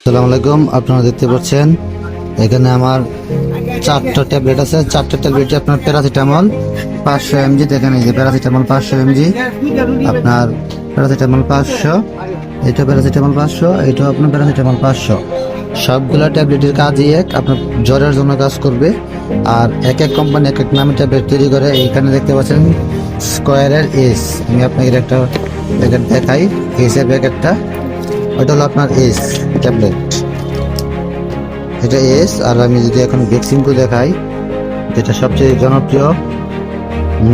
আসসালামু আলাইকুম। আপনারা দেখতে পাচ্ছেন এখানে আমার 4টা ট্যাবলেট আছে। 4টা ট্যাবলেট আপনার প্যারাসিটামল 500 mg। দেখেন এই যে প্যারাসিটামল 500 mg, আপনার প্যারাসিটামল 500, এটা প্যারাসিটামল 500, এটা আপনার প্যারাসিটামল 500। সবগুলা ট্যাবলেটের কাজই এক, আপনার জ্বরের জন্য কাজ করবে। আর এক এক কোম্পানি এক এক নামে ট্যাবলেট তৈরি করে। এইখানে দেখতে পাচ্ছেন স্কয়ারের এস। আমি আপনাকে একটা প্যাকেট দেখাই, এসের প্যাকেটটা, ওটা হলো আপনার এস ট্যাবলেট, এটা এস। আর আমি যদি এখন ভ্যাকসিনকো দেখাই, যেটা সবচেয়ে জনপ্রিয়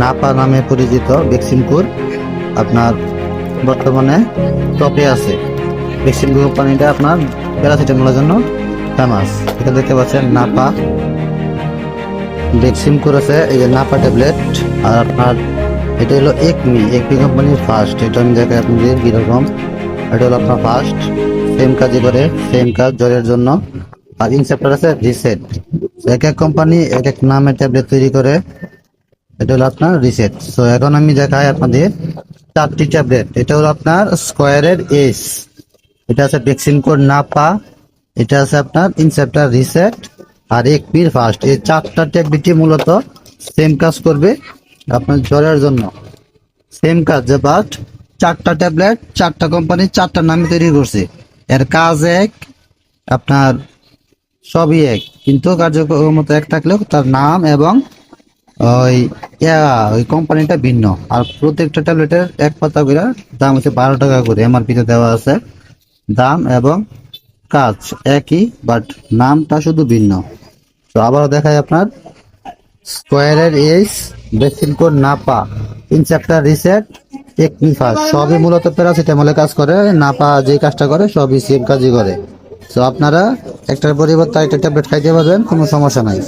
নাপা নামে পরিচিত ভ্যাকসিনকোর, আপনার বর্তমানে টপে আছে। ভ্যাকসিনকো কোম্পানিটা আপনার প্যারাসিটামলের জন্য ফেমাস। এটা দেখতে পাচ্ছেন নাপা ভ্যাকসিনকোর আছে, এই যে নাপা ট্যাবলেট। আর আপনার এটা হলো একমি কোম্পানির ফার্স্ট। এটা আমি দেখাই আপনাদের কিরকম। এটা হলো আপনার ফার্স্ট, সেম কাজই করে, সেম কাজ জ্বরের জন্য। আর ইনসেপ্টার আছে রিসেট। এক এক কোম্পানি এক এক নামে ট্যাবলেট তৈরি করে। এটা হলো আপনার রিসেট। সো এখন আমি দেখাই আপনাদের 4টি ট্যাবলেট। এটা হলো আপনার স্কয়ারের এস, এটা আছে ভ্যাকসিনকোর নাপা, এটা আছে আপনার ইনসেপ্টার রিসেট, আর একমির ফার্স্ট। এই 4টা ট্যাবলেটই মূলত সেম কাজ করবে আপনার জ্বরের জন্য, সেম কাজ। বাট 4টা ট্যাবলেট 4টা কোম্পানি 4টা নামে তৈরি করছে। এর কাজ এক, আপনার সবই এক, কিন্তু কার্যক্ষমতা এক থাকলেও তার নাম এবং ওই কোম্পানিটা ভিন্ন। আর প্রত্যেকটা ট্যাবলেটের এক পাতা করে দাম হচ্ছে 12 টাকা করে, এমআরপিতে দেওয়া আছে। দাম এবং কাজ একই, বাট নামটা শুধু ভিন্ন। তো আবারও দেখায় আপনার স্কয়ারের এস, ভ্যাকসিনকোর নাপা, ইনসেপ্টার রিসেট, একমি ফার্স্ট। সবই মূলত প্যারাসিটামলে কাজ করে। নাপা যে কাজটা করে সবই সেম কাজই করে। তো আপনারা একটার পরিবর্তে একটা ট্যাবলেট খাইতে পারবেন, কোনো সমস্যা নাই।